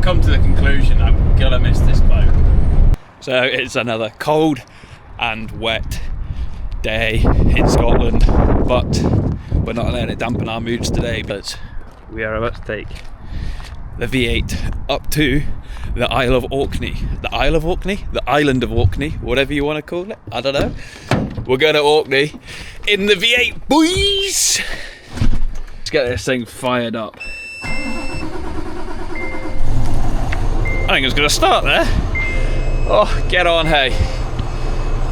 come to the conclusion I'm gonna miss this boat. So it's another cold and wet day in Scotland, but we're not letting it dampen our moods today, but we are about to take the V8 up to the Isle of Orkney. The Isle of Orkney? The island of Orkney, whatever you want to call it, I don't know. We're going to Orkney in the V8, boys! Let's get this thing fired up. I think it's going to start there. Oh, get on, hey.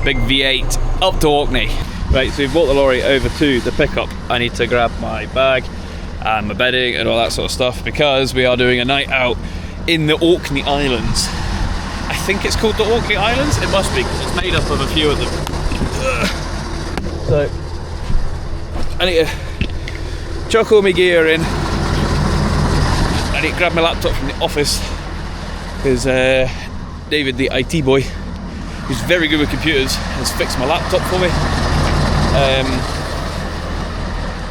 Big V8 up to Orkney. Right, so we've brought the lorry over to the pickup. I need to grab my bag and my bedding and all that sort of stuff because we are doing a night out in the Orkney Islands. I think it's called the Orkney Islands. It must be because it's made up of a few of them. So I need to chuck all my gear in. I need to grab my laptop from the office because David, the IT boy, who's very good with computers, has fixed my laptop for me.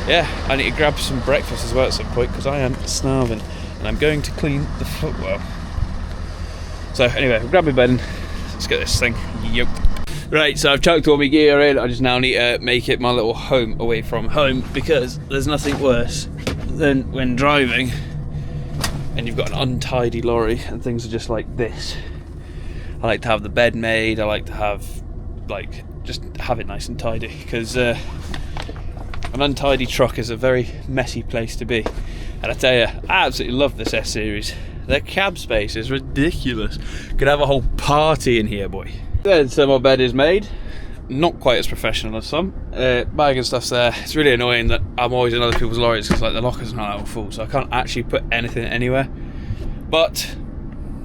Yeah, I need to grab some breakfast as well at some point because I am starving and I'm going to clean the footwell. So anyway, I'll grab my bed and let's get this thing. Yep. Right, so I've chucked all my gear in. I just now need to make it my little home away from home because there's nothing worse than when driving and you've got an untidy lorry and things are just like this. I like to have the bed made. I like to have, just have it nice and tidy because an untidy truck is a very messy place to be. And I tell you, I absolutely love this S series. Their cab space is ridiculous. Could have a whole party in here, boy. Then so my bed is made. Not quite as professional as some. Bag and stuff's there. It's really annoying that I'm always in other people's lorries because the lockers are not full, so I can't actually put anything anywhere. But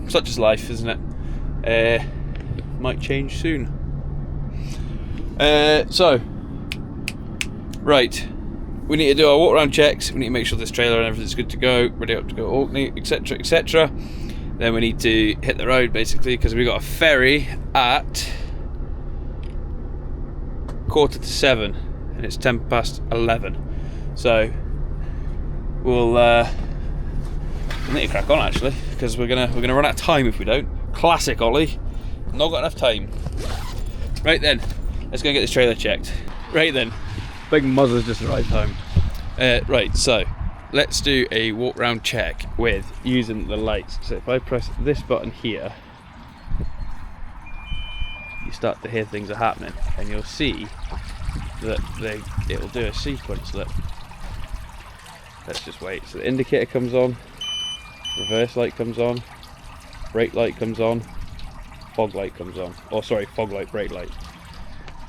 such is life, isn't it? Might change soon. Right, we need to do our walk around checks. We need to make sure this trailer and everything's good to go, ready up to go to Orkney, etc, etc. Then we need to hit the road basically because we got a ferry at 7:15 and it's 11:10. So we'll need to crack on actually because we're gonna run out of time if we don't. Classic Ollie, not got enough time. Right then, let's go get this trailer checked. Right then, big muzzle's just arrived home. Right, so let's do a walk round check with using the lights. So if I press this button here, you start to hear things are happening and you'll see that it'll do a sequence. Look, let's just wait. So the indicator comes on, reverse light comes on, brake light comes on, fog light comes on. Oh sorry, fog light, brake light.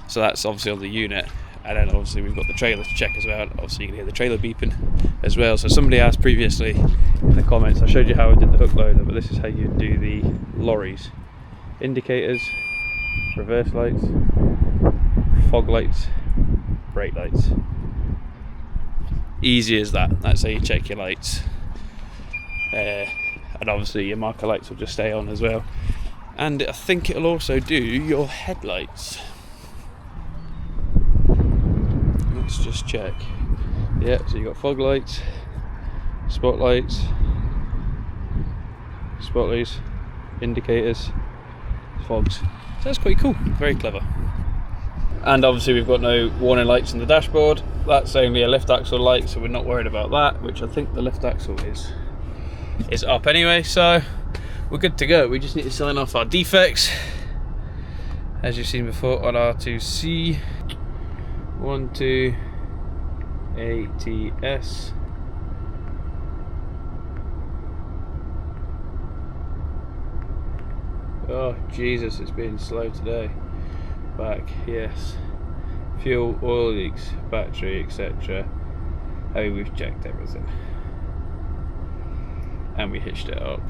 So that's obviously on the unit. And then obviously we've got the trailer to check as well. Obviously you can hear the trailer beeping as well. So somebody asked previously in the comments, I showed you how I did the hook loader, but this is how you do the lorries. Indicators, reverse lights, fog lights, brake lights. Easy as that. That's how you check your lights. And obviously your marker lights will just stay on as well. And I think it'll also do your headlights. Let's just check. Yeah, so you got fog lights, spotlights, indicators, fogs. So that's quite cool, very clever. And obviously we've got no warning lights on the dashboard. That's only a lift axle light, so we're not worried about that, which I think the lift axle is up anyway, so we're good to go. We just need to sign off our defects, as you've seen before on R2C. 12 ATS. Oh Jesus, it's been slow today. Back, yes. Fuel, oil leaks, battery, etc. Oh, we've checked everything. And we hitched it up.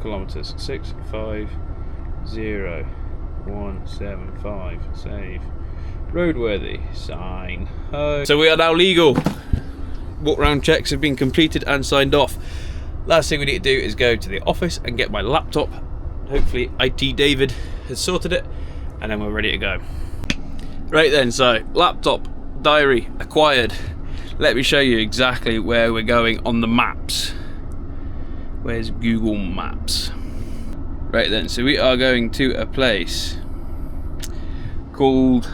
Kilometers 650,175. Save. Roadworthy. Sign. Oh. So we are now legal. Walk round checks have been completed and signed off. Last thing we need to do is go to the office and get my laptop. Hopefully IT David has sorted it and then we're ready to go. Right then, so laptop, diary acquired. Let me show you exactly where we're going on the maps. Where's Google Maps? Right then, so we are going to a place called,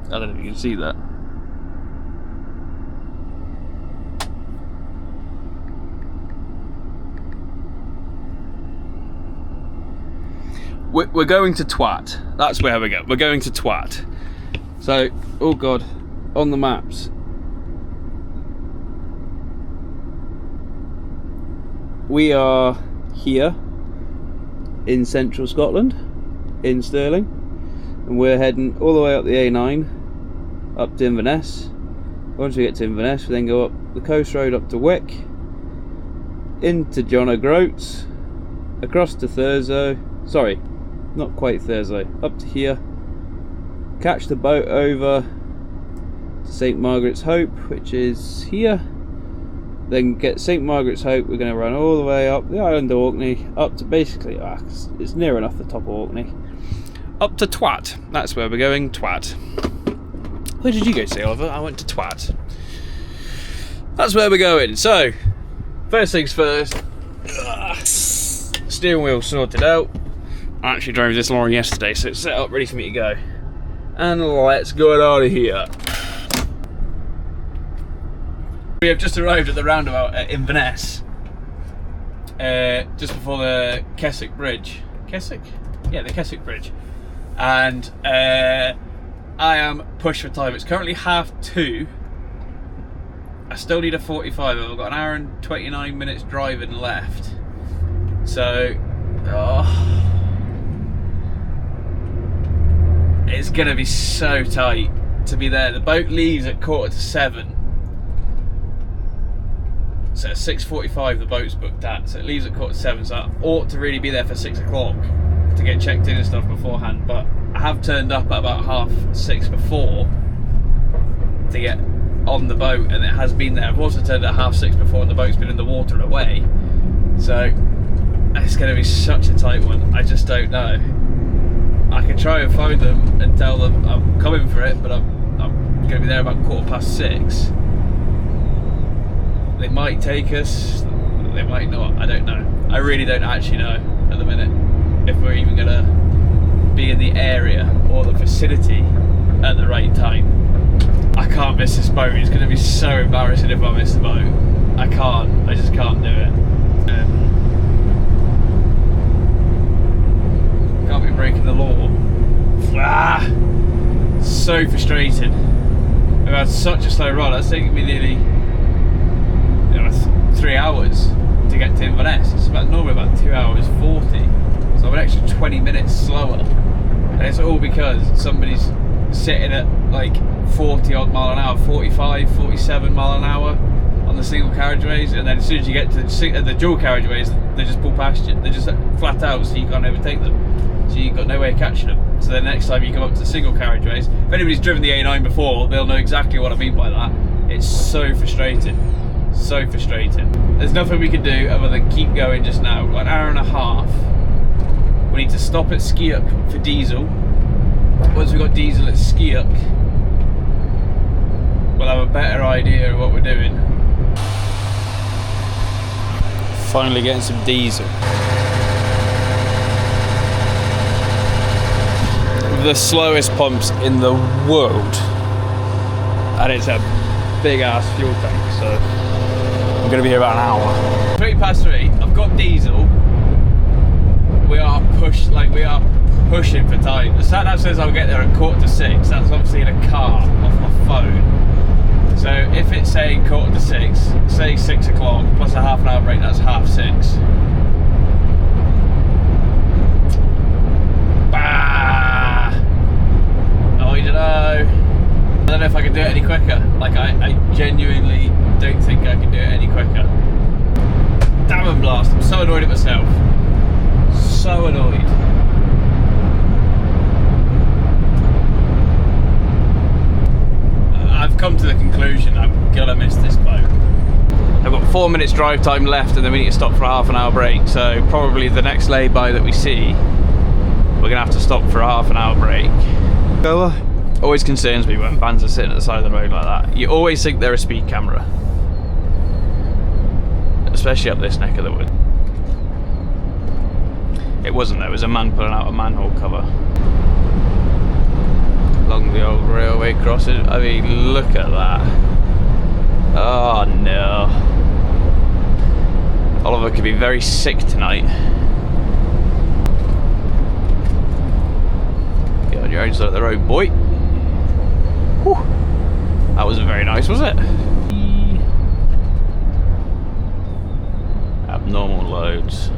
I don't know if you can see that. We're going to Twat. That's where we go. We're going to Twat. So, oh god, on the maps. We are here in central Scotland, in Stirling, and we're heading all the way up the A9 up to Inverness. Once we get to Inverness, we then go up the coast road up to Wick, into John O'Groats, across to Thurso, sorry, not quite Thurso, up to here, catch the boat over to St Margaret's Hope, which is here. Then get St Margaret's Hope, we're going to run all the way up the island of Orkney, up to basically, it's near enough the top of Orkney, up to Twat. That's where we're going, Twat. Where did you go to, Oliver? I went to Twat. That's where we're going. So, first things first, steering wheel sorted out. I actually drove this lorry yesterday, so it's set up ready for me to go. And let's go out of here. We have just arrived at the roundabout at Inverness, just before the Keswick Bridge. Keswick? Yeah, the Keswick Bridge. And I am pushed for time. It's currently 2:30. I still need a 45. I've got an hour and 29 minutes driving left. So, it's gonna be so tight to be there. The boat leaves at 6:45. So at 6:45 the boat's booked at, so it leaves at 7:15, so I ought to really be there for 6 o'clock to get checked in and stuff beforehand, but I have turned up at about 6:30 before to get on the boat, and it has been there. I've also turned at 6:30 before and the boat's been in the water and away, so it's going to be such a tight one. I just don't know. I can try and phone them and tell them I'm coming for it, but I'm going to be there about 6:15. They might take us, they might not, I don't know. I really don't actually know at the minute if we're even gonna be in the area or the vicinity at the right time. I can't miss this boat. It's gonna be so embarrassing if I miss the boat. I just can't do it. Can't be breaking the law. So frustrating. We've had such a slow run. That's taking me nearly 3 hours to get to Inverness. It's normally about 2 hours 40, so I'm an extra 20 minutes slower, and it's all because somebody's sitting at like 40 odd mile an hour, 45, 47 mile an hour on the single carriageways, and then as soon as you get to the dual carriageways, they just pull past you. They're just flat out, so you can't overtake them, so you've got no way of catching them. So the next time you come up to the single carriageways, if anybody's driven the A9 before, they'll know exactly what I mean by that. It's so frustrating. So frustrating. There's nothing we can do other than keep going just now. We've got an hour and a half. We need to stop at Skiuk for diesel. Once we've got diesel at Skiuk, we'll have a better idea of what we're doing. Finally getting some diesel. The slowest pumps in the world. And it's a big ass fuel tank, so I'm going to be here about an hour. 3:03, I've got diesel. We are pushing for time. The sat nav says I'll get there at 6:45. That's obviously in a car off my phone. So if it's saying 6:45, say 6 o'clock plus a half an hour break, that's 6:30. Bah! Oh, you don't know. I don't know if I can do it any quicker. Like, I genuinely don't think I can do it any quicker. Damn and blast, I'm so annoyed at myself. So annoyed. I've come to the conclusion I'm gonna miss this boat. I've got 4 minutes drive time left, and then we need to stop for a half an hour break, so probably the next lay-by that we see, we're gonna have to stop for a half an hour break. Always concerns me when vans are sitting at the side of the road like that. You always think they're a speed camera. especially up this neck of the wood. It wasn't though, it was a man pulling out a manhole cover along the old railway crossing. I mean, look at that. Oh no. Oliver could be very sick tonight. Get on your own side of the road, boy. Whew. That wasn't very nice, was it? Abnormal loads.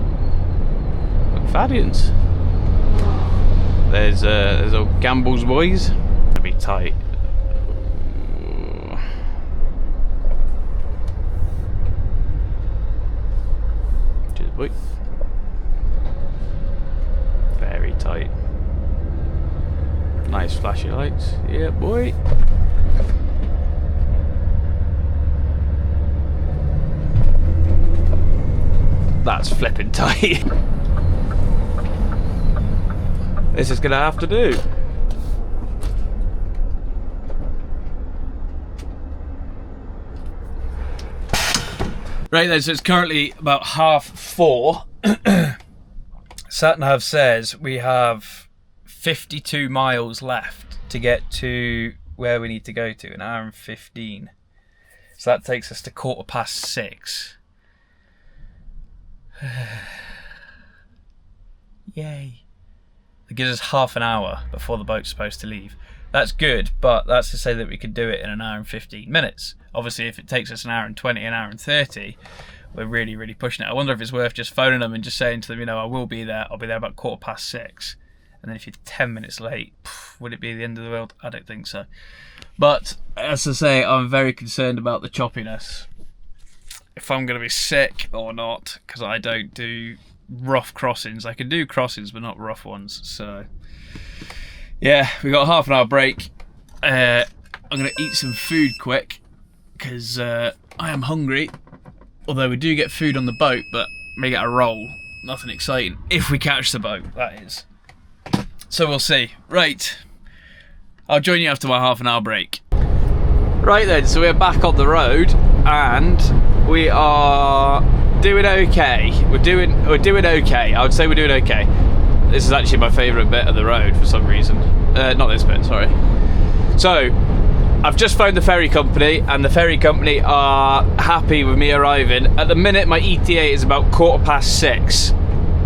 McFadden's. There's old Gamble's boys. That'd be tight. Cheers, boy. Very tight. Nice flashy lights. Yeah, boy. That's flipping tight. This is gonna have to do. Right then, so it's currently about 4:30. Satnav says we have 52 miles left to get to where we need to go to, 1 hour and 15. So that takes us to 6:15. Yay. It gives us half an hour before the boat's supposed to leave. That's good, but that's to say that we could do it in 1 hour and 15 minutes. Obviously, if it takes us 1 hour and 20, 1 hour and 30, we're really, really pushing it. I wonder if it's worth just phoning them and just saying to them, you know, I will be there. I'll be there about 6:15. And then if you're 10 minutes late, would it be the end of the world? I don't think so. But, as I say, I'm very concerned about the choppiness. If I'm going to be sick or not, because I don't do rough crossings. I can do crossings, but not rough ones. So, yeah, we got a half an hour break. I'm going to eat some food quick, because I am hungry. Although we do get food on the boat, but may get a roll. Nothing exciting. If we catch the boat, that is. So we'll see. Right. I'll join you after my half an hour break. Right then, so we're back on the road, and we are doing okay. We're doing okay. I would say we're doing okay. This is actually my favourite bit of the road for some reason. Not this bit, sorry. So, I've just phoned the ferry company, and the ferry company are happy with me arriving. At the minute, my ETA is about 6:15.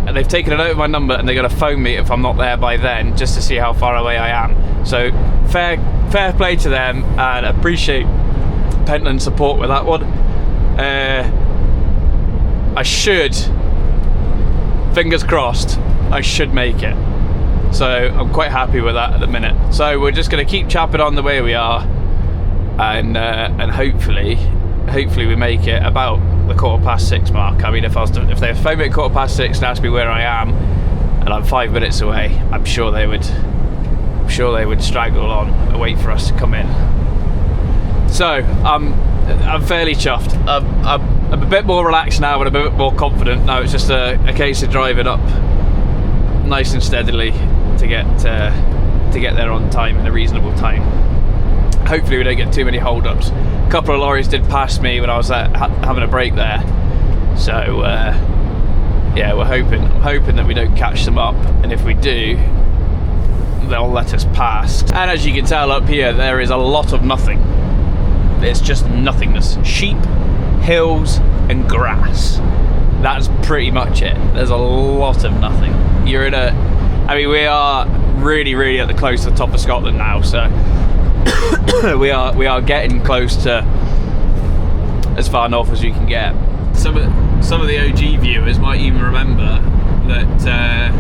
And they've taken a note of my number, and they're going to phone me if I'm not there by then, just to see how far away I am. So, fair play to them, and appreciate Pentland's support with that one. I should, fingers crossed, I should make it. So I'm quite happy with that at the minute. So we're just going to keep chapping on the way we are, and hopefully we make it about the 6:15 mark. I mean, if they phone me at 6:15 and ask me where I am, and I'm 5 minutes away, I'm sure they would straggle on and wait for us to come in. So I'm fairly chuffed. I'm a bit more relaxed now and a bit more confident. Now it's just a case of driving up nice and steadily to get there on time, in a reasonable time. Hopefully we don't get too many hold-ups. A couple of lorries did pass me when I was having a break there, so yeah, I'm hoping that we don't catch them up, and if we do, they'll let us pass. And as you can tell up here, there is a lot of nothing. It's just nothingness. Sheep, hills and grass. That's pretty much it. There's a lot of nothing. We are really at the close to the top of Scotland now, so we are getting close to as far north as we can get. Some of the OG viewers might even remember that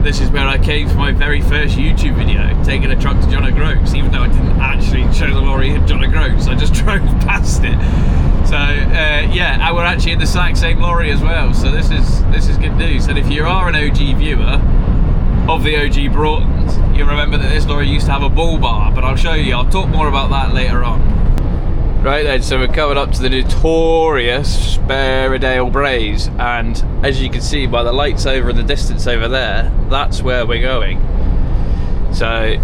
this is where I came for my very first YouTube video, taking a truck to John O'Groats, even though I didn't actually show the lorry at John O'Groats, I just drove past it. So yeah, and we're actually in the exact same lorry as well, so this is good news. And if you are an OG viewer of the O.G.BROUGHTONs, you remember that this lorry used to have a bull bar, but I'll show you, I'll talk more about that later on. Right then, so we're coming up to the notorious Berriedale Braes, and as you can see by the lights over in the distance over there, that's where we're going. So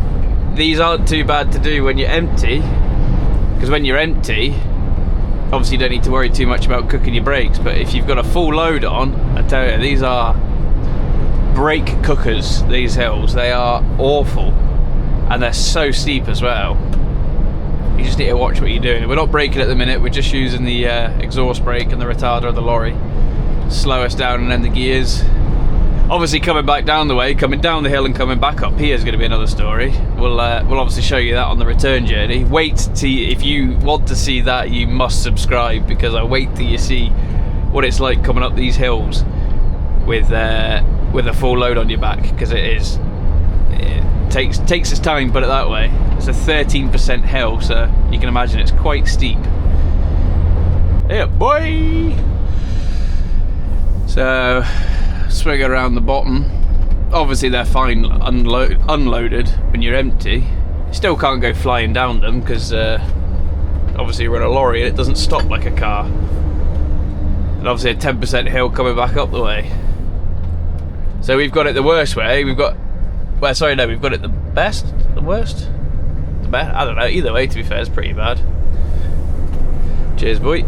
these aren't too bad to do when you're empty, because when you're empty, obviously you don't need to worry too much about cooking your brakes, but if you've got a full load on, I tell you, these are brake cookers, these hills. They are awful, and they're so steep as well. You just need to watch what you're doing. We're not braking at the minute, we're just using the exhaust brake and the retarder of the lorry. Slow us down and then the gears. Obviously coming back down the way, coming down the hill and coming back up here is going to be another story. We'll obviously show you that on the return journey. Wait till if you want to see that, you must subscribe, because I wait till you see what it's like coming up these hills with a full load on your back, because it takes its time, put it that way. It's a 13% hill, so you can imagine it's quite steep. Yeah, boy. So swing around the bottom. Obviously they're fine unloaded when you're empty. You still can't go flying down them, because obviously you're in a lorry and it doesn't stop like a car. And obviously a 10% hill coming back up the way. So we've got it the worst way. We've got it the best, the worst, the best. I don't know. Either way, to be fair, it's pretty bad. Cheers, boy.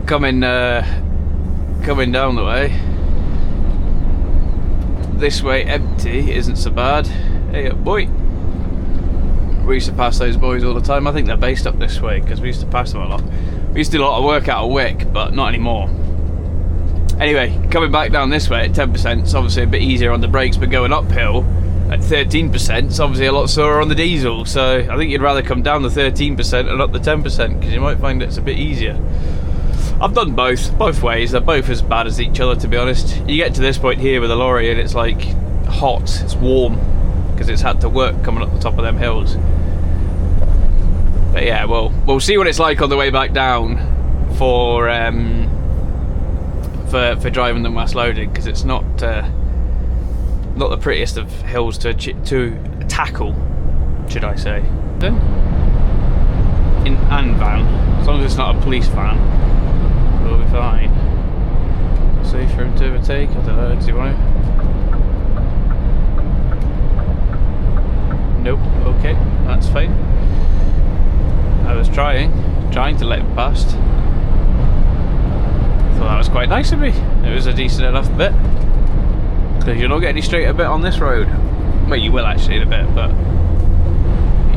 Coming down the way. This way empty isn't so bad. Hey up, boy. We used to pass those boys all the time. I think they're based up this way, because we used to pass them a lot. We used to do a lot of work out of Wick, but not anymore. Anyway, coming back down this way at 10%, it's obviously a bit easier on the brakes, but going uphill at 13%, it's obviously a lot slower on the diesel. So I think you'd rather come down the 13% and up the 10%, because you might find it's a bit easier. I've done both ways. They're both as bad as each other, to be honest. You get to this point here with a lorry and it's like hot, it's warm, because it's had to work coming up the top of them hills. But yeah, we'll see what it's like on the way back down for driving them mass loaded, because it's not the prettiest of hills to tackle, should I say? In and van, as long as it's not a police van, we'll be fine. Safe for him to overtake. I don't know. Does he want to? Nope. Okay, that's fine. I was trying to let him past. Thought that was quite nice of me. It was a decent enough bit, because you're not getting any straighter bit on this road. Well, you will actually in a bit, but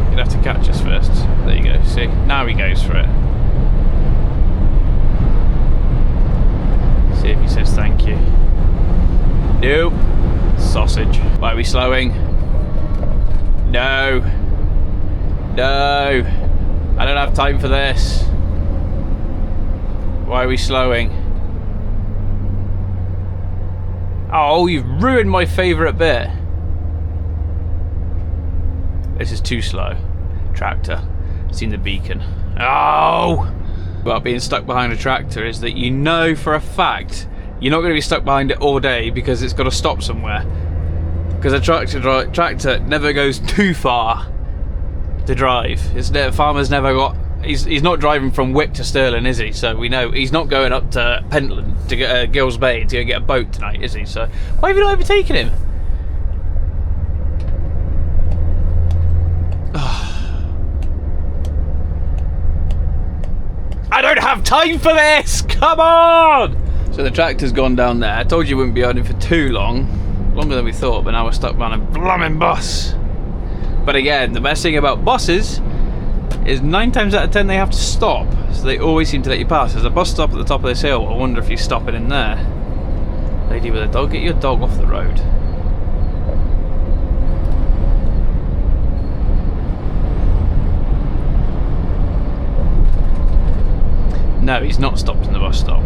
you'd have to catch us first. There you go. See, now he goes for it. See if he says thank you. Nope. Sausage. Why are we slowing? No. No. I don't have time for this. Why are we slowing? Oh, you've ruined my favourite bit. This is too slow. Tractor. Seen the beacon. Oh! About being stuck behind a tractor is that you know for a fact you're not going to be stuck behind it all day, because it's got to stop somewhere. Because a tractor never goes too far to drive. Farmer's never got. He's not driving from Wick to Stirling, is he? So we know he's not going up to Pentland to get Gills Bay to go get a boat tonight, is he? So why have you not overtaken him? I don't have time for this! Come on! So the tractor's gone down there. I told you we wouldn't be on it for too long. Longer than we thought, but now we're stuck behind a blooming bus. But again, the best thing about buses is 9 times out of 10 they have to stop. So they always seem to let you pass. There's a bus stop at the top of this hill. I wonder if you're stopping in there. Lady with a dog, get your dog off the road. No, he's not stopped in the bus stop.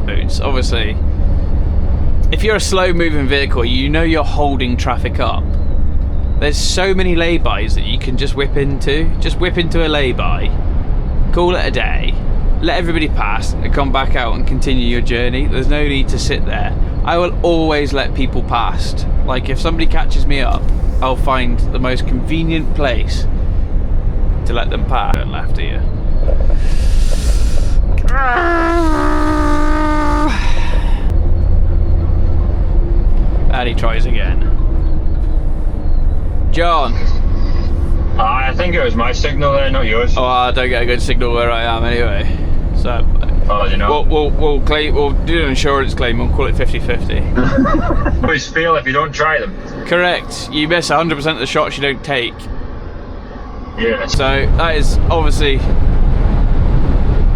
Boots. Obviously, if you're a slow moving vehicle, you know you're holding traffic up. There's so many laybys that you can just whip into. Just whip into a lay-by, call it a day, let everybody pass and come back out and continue your journey. There's no need to sit there. I will always let people past. Like, if somebody catches me up, I'll find the most convenient place to let them pass. Turn left here. and he tries again. John. I think it was my signal there, not yours. Oh, I don't get a good signal where I am anyway. So, you know. we'll do an insurance claim. We'll call it 50-50. Always fail if you don't try them. Correct. You miss 100% of the shots you don't take. Yeah. So that is obviously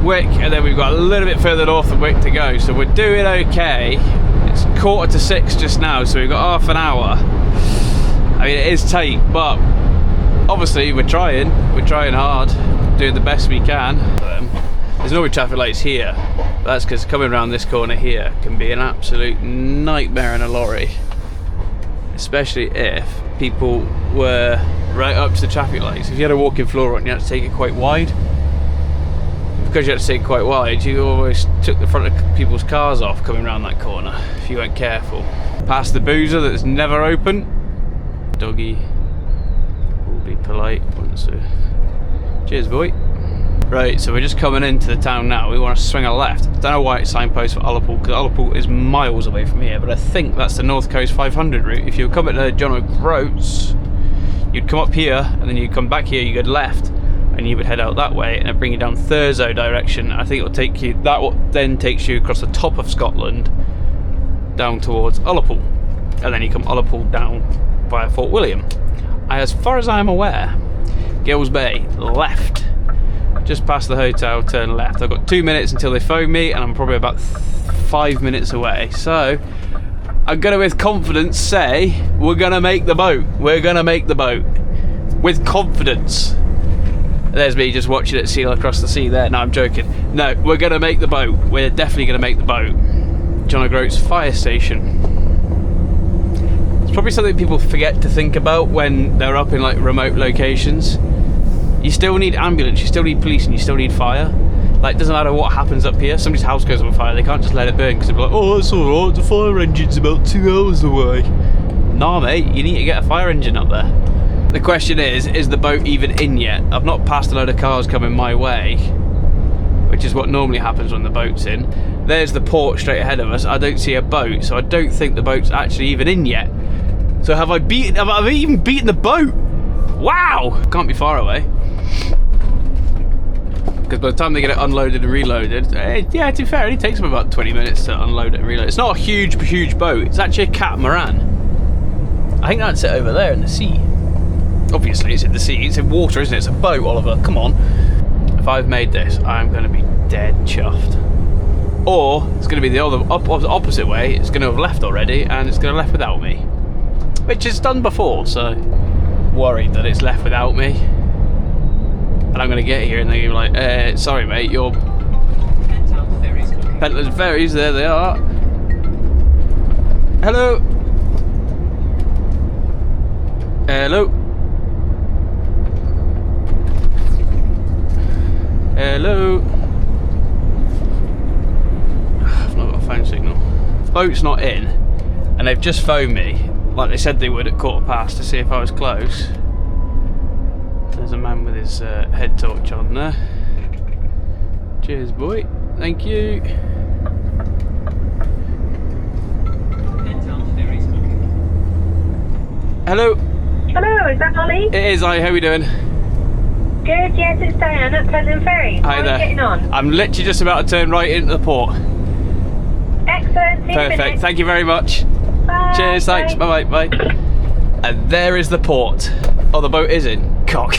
Wick, and then we've got a little bit further north of Wick to go. So we're doing okay. It's 5:45 just now, so we've got half an hour. I mean, it is tight, but obviously we're trying hard, doing the best we can. There's no traffic lights here, but that's because coming around this corner here can be an absolute nightmare in a lorry, especially if people were right up to the traffic lights. If you had a walking floor on, you had to take it quite wide. Because you had to take it quite wide, you always took the front of people's cars off coming around that corner if you weren't careful. Past the boozer that's never open. Doggy will be polite once we... Cheers, boy. Right, so we're just coming into the town now. We want to swing a left. Don't know why it's signposted for Ullapool, because Ullapool is miles away from here, but I think that's the North Coast 500 route. If you were coming to John O'Groats, you'd come up here, and then you'd come back here, you go left, and you would head out that way, and it'd bring you down Thurso direction. I think it'll take you, then takes you across the top of Scotland, down towards Ullapool, and then you come Ullapool down via Fort William. As far as I'm aware, Gills Bay, left. Just past the hotel, turn left. I've got 2 minutes until they phone me, and I'm probably about 5 minutes away. So, I'm gonna with confidence say, we're gonna make the boat. We're gonna make the boat. With confidence. There's me just watching it sail across the sea there. No, I'm joking. No, we're gonna make the boat. We're definitely gonna make the boat. John O'Groats Fire Station. It's probably something people forget to think about when they're up in like remote locations. You still need ambulance, you still need police, and you still need fire. Like, it doesn't matter what happens up here. Somebody's house goes on fire, they can't just let it burn because they'll be like, oh, that's alright, the fire engine's about 2 hours away. Nah, mate, you need to get a fire engine up there. The question is the boat even in yet? I've not passed a load of cars coming my way, which is what normally happens when the boat's in. There's the port straight ahead of us. I don't see a boat, so I don't think the boat's actually even in yet. So have I even beaten the boat? Wow! Can't be far away. Because by the time they get it unloaded and reloaded, yeah, to be fair, it only takes them about 20 minutes to unload it and reload. It's not a huge boat. It's actually a catamaran. I think that's it over there in the sea. Obviously, it's in the sea. It's in water, isn't it? It's a boat, Oliver. Come on. If I've made this, I'm going to be dead chuffed. Or it's going to be the opposite way. It's going to have left already, and it's going to have left without me. Which it's done before, so worried that it's left without me. And I'm going to get here and they're going to be like, sorry mate, your Pentland Ferries, there they are. Hello. Hello. Hello. I've not got a phone signal. The boat's not in, and they've just phoned me, like they said they would at 5:15 to see if I was close. There's a man with his head torch on there. Cheers, boy. Thank you. Hello. Hello, is that Ollie? It is. Hi, how are we doing? Good, yes, it's Diane at Pentland Ferry. Hi How there. are you getting on? I'm literally just about to turn right into the port. Excellent. See you in a Perfect. minute. Thank you very much. Bye. Cheers. Thanks. Bye. Bye. And there is the port. Oh, the boat is in. Cock.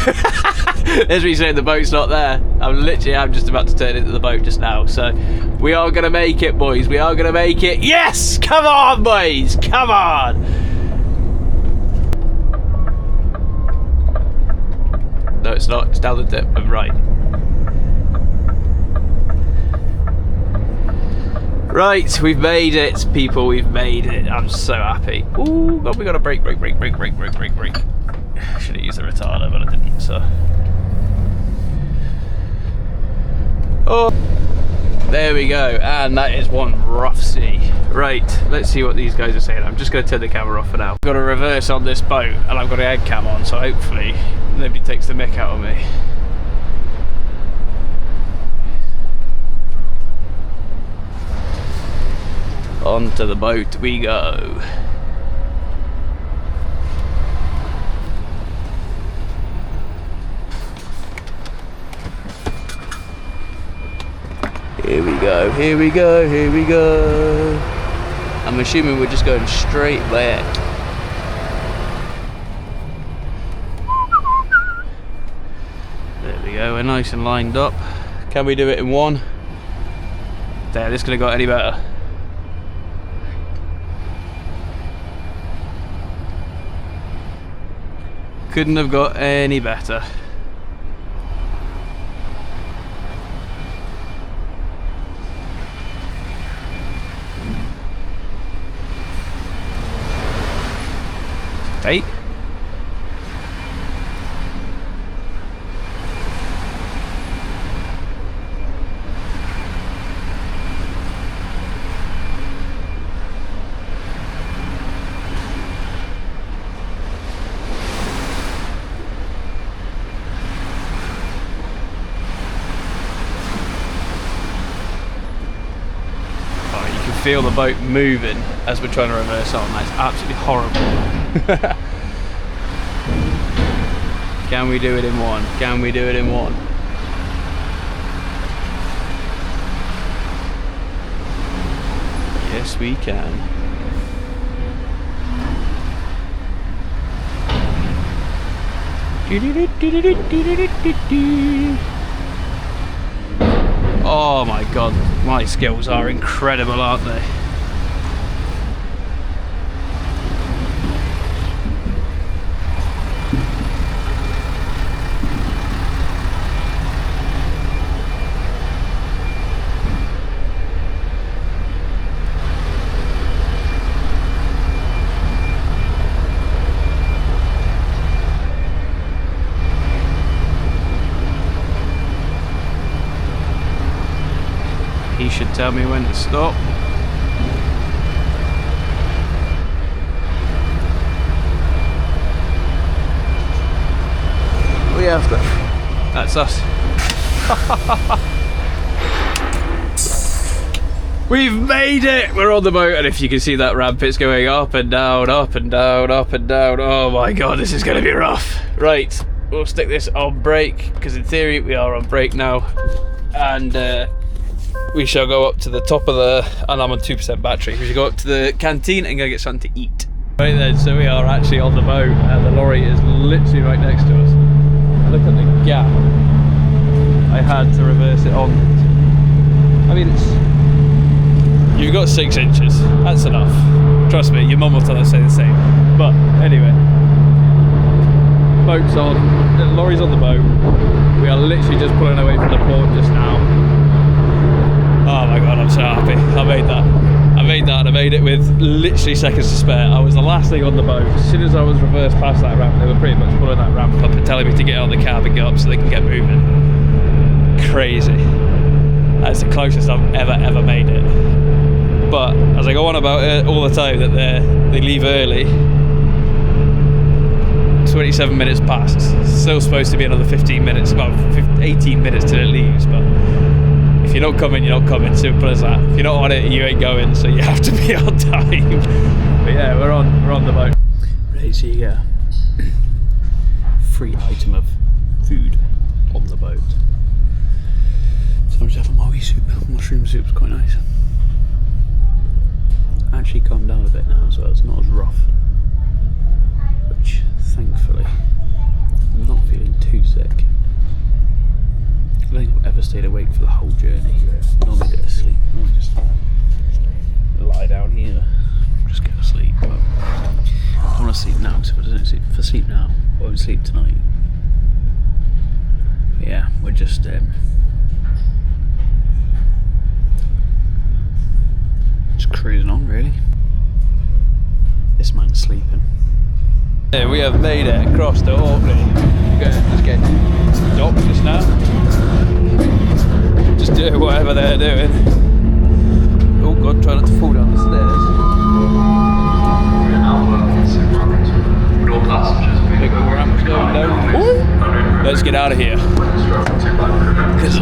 There's me saying the boat's not there. I'm just about to turn into the boat just now. So we are going to make it, boys. We are going to make it. Yes! Come on, boys. Come on. No, it's not. It's down the dip. I'm right. Right, we've made it, people. We've made it. I'm so happy. Ooh, God, we got a brake. Should have used the retarder, but I didn't, so. Oh, there we go. And that is one rough sea. Right, let's see what these guys are saying. I'm just going to turn the camera off for now. I've got a reverse on this boat, and I've got a head cam on, so hopefully nobody takes the mick out of me. Onto the boat we go. Here we go, here we go, here we go. I'm assuming we're just going straight back. There we go, we're nice and lined up. Can we do it in one? Damn, this could have got any better. Couldn't have got any better. Eight. Feel the boat moving as we're trying to reverse on. That's absolutely horrible. Can we do it in one? Can we do it in one? Yes, we can. Oh my god, my skills are incredible, aren't they? He should tell me when to stop. We have to. That's us. We've made it! We're on the boat, and if you can see that ramp, it's going up and down, up and down, up and down. Oh my god, this is going to be rough. Right, we'll stick this on brake, because in theory we are on brake now. And we shall go up to the top of the, and I'm on 2% battery, we should go up to the canteen and go get something to eat. Right then, so we are actually on the boat and the lorry is literally right next to us. Look at the gap. I had to reverse it on. I mean, you've got 6 inches, that's enough. Trust me, your mum will tell us say the same. But anyway, boat's on, the lorry's on the boat. We are literally just pulling away from the port just now. Oh my god, I'm so happy. I made that. I made it with literally seconds to spare. I was the last thing on the boat. As soon as I was reversed past that ramp, they were pretty much pulling that ramp up and telling me to get out of the cab and get up so they can get moving. Crazy. That's the closest I've ever made it. But as I go on about it all the time that they leave early, 27 minutes past. Still supposed to be another 15 minutes, about 18 minutes till it leaves, but if you're not coming, you're not coming. Simple as that. If you're not on it, you ain't going. So you have to be on time. But yeah, we're on the boat. Right, so you get a free item of food on the boat. So I'm just having my wee soup. Mushroom soup's quite nice. Actually calmed down a bit now as well. It's not as rough. Which, thankfully, I'm not feeling too sick. I don't think I've ever stayed awake for the whole journey. Normally go to sleep. Normally just lie down here, just go to sleep. But I want to sleep now, because if I don't sleep now, I won't sleep tonight. But yeah, we're just cruising on, really. This man's sleeping. Yeah, we have made it across to Orkney. We're going to just get docked just now. Just doing whatever they're doing. Oh god, try not to fall down the stairs. Big ramp going down. Ooh. Let's get out of here. Because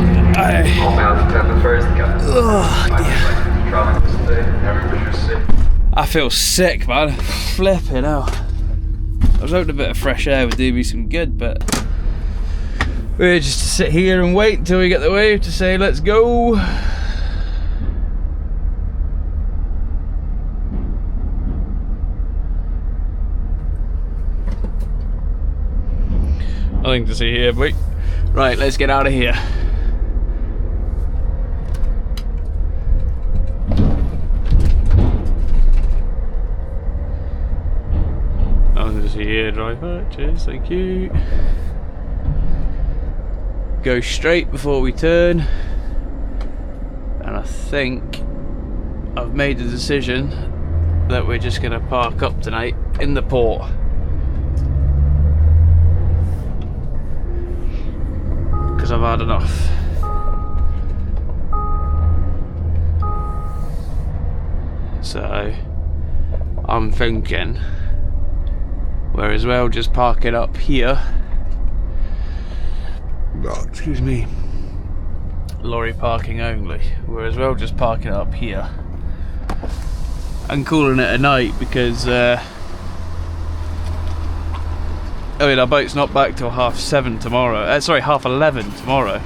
I feel sick, man. Flipping out. I was hoping a bit of fresh air would do me some good, but we're just to sit here and wait until we get the wave to say let's go. Nothing to see here, boy. Right, let's get out of here. Nothing to see here, driver. Cheers, thank you. Go straight before we turn. And I think I've made the decision that we're just going to park up tonight in the port. Because I've had enough. So I'm thinking we're as well just park it up here. Oh, excuse me. Lorry parking only. We're as well just parking it up here and calling it a night because I mean, our boat's not back till 7:30 tomorrow. Sorry, 11:30 tomorrow.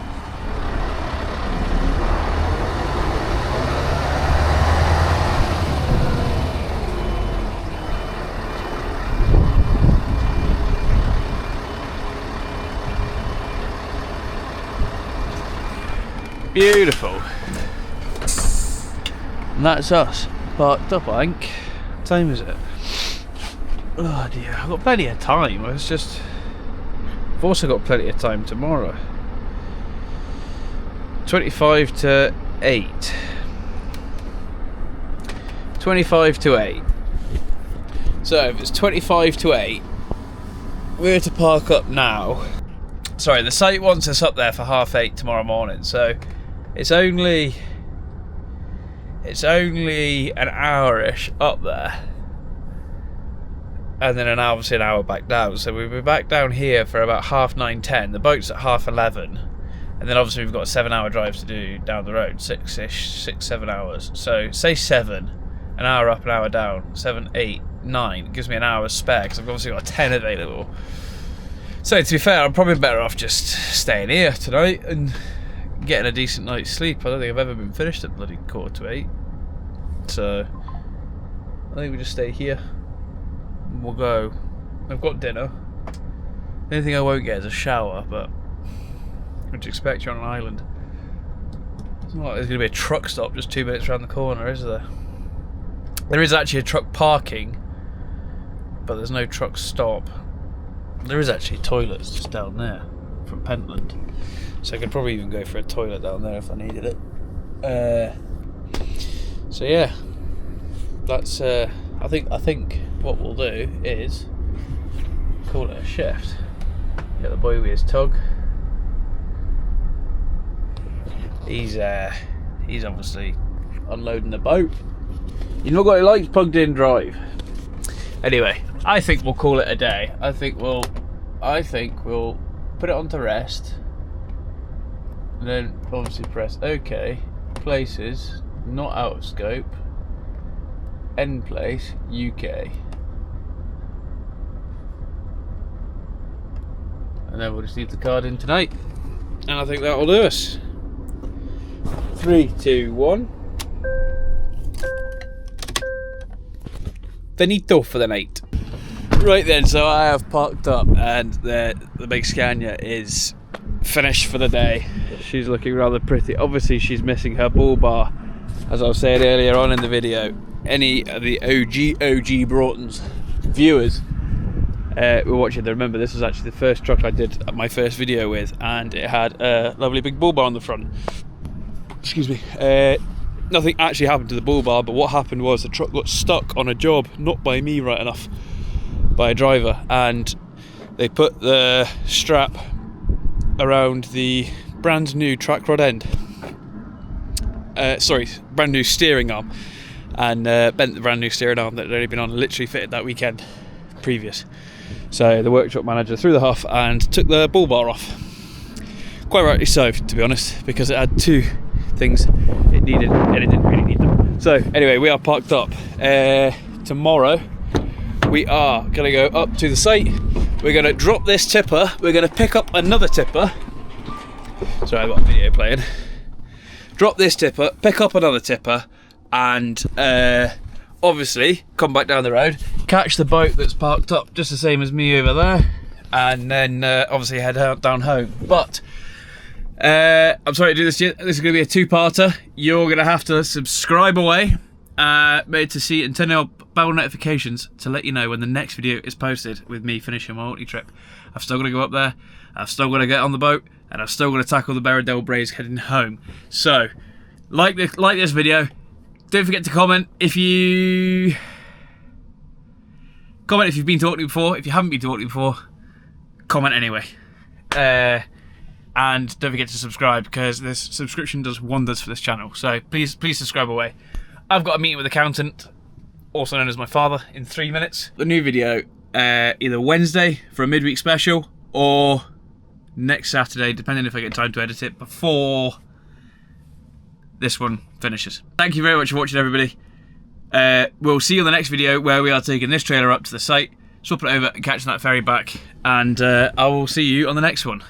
Beautiful. And that's us parked up, I think. What time is it? Oh dear, I've got plenty of time. It's just I've also got plenty of time tomorrow. 25 to 8. 25 to 8. So if it's 25 to 8, we're to park up now. Sorry, the site wants us up there for 8:30 tomorrow morning, so it's only an hour-ish up there. And then obviously an hour back down, so we'll be back down here for about 9:30, 10. The boat's at 11:30, and then obviously we've got a 7-hour drive to do down the road, 6-7 hours. So say 7, an hour up, an hour down, 7, 8, 9. It gives me an hour's spare because I've obviously got a 10 available. So to be fair, I'm probably better off just staying here tonight and getting a decent night's sleep. I don't think I've ever been finished at bloody 7:45. So I think we just stay here. We'll go. I've got dinner. The only thing I won't get is a shower, but what do you expect? You're on an island. It's not like there's going to be a truck stop just 2 minutes around the corner, is there? There is actually a truck parking, but there's no truck stop. There is actually toilets just down there from Pentland, so I could probably even go for a toilet down there if I needed it. So yeah, that's. I think what we'll do is call it a shift. Get the boy with his tug. He's obviously unloading the boat. You've not got your lights plugged in, drive. Anyway, I think we'll call it a day. I think we'll put it on to rest, and then obviously press OK. Places not out of scope. End place UK, and then we'll just leave the card in tonight, and I think that will do us. 3, 2, 1. Finito for the night. Right then, so I have parked up, and the big Scania is finished for the day. She's looking rather pretty. Obviously, she's missing her bull bar, as I was saying earlier on in the video. Any of the O.G.BROUGHTON's viewers were watching, they remember this was actually the first truck I did my first video with, and it had a lovely big bull bar on the front. Excuse me. Nothing actually happened to the bull bar, but what happened was the truck got stuck on a job, not by me right enough, by a driver, and they put the strap around the brand new track rod end. Brand new steering arm, and bent the brand new steering arm that had only been on, literally fitted that weekend previous. So the workshop manager threw the huff and took the bull bar off. Quite rightly so, to be honest, because it had two things it needed and it didn't really need them. So anyway, we are parked up. Tomorrow we are going to go up to the site. We're going to drop this tipper. We're going to pick up another tipper. Sorry, I've got a video playing. Drop this tipper, pick up another tipper, and obviously come back down the road, catch the boat that's parked up just the same as me over there, and then obviously head out down home. But I'm sorry to do this. This is going to be a two-parter. You're going to have to subscribe away, made to see and turn on bell notifications to let you know when the next video is posted with me finishing my Orkney trip. I've still got to go up there. I've still got to get on the boat, and I've still got to tackle the Berriedale Braes heading home. So, like this video. Don't forget to comment if you've been to Orkney before. If you haven't been to Orkney before, comment anyway. And don't forget to subscribe, because this subscription does wonders for this channel. So please subscribe away. I've got a meeting with the accountant, also known as my father, in 3 minutes. The new video either Wednesday for a midweek special or next Saturday, depending if I get time to edit it before this one finishes. Thank you very much for watching, everybody. We'll see you on the next video, where we are taking this trailer up to the site, swapping it over and catching that ferry back, and I will see you on the next one.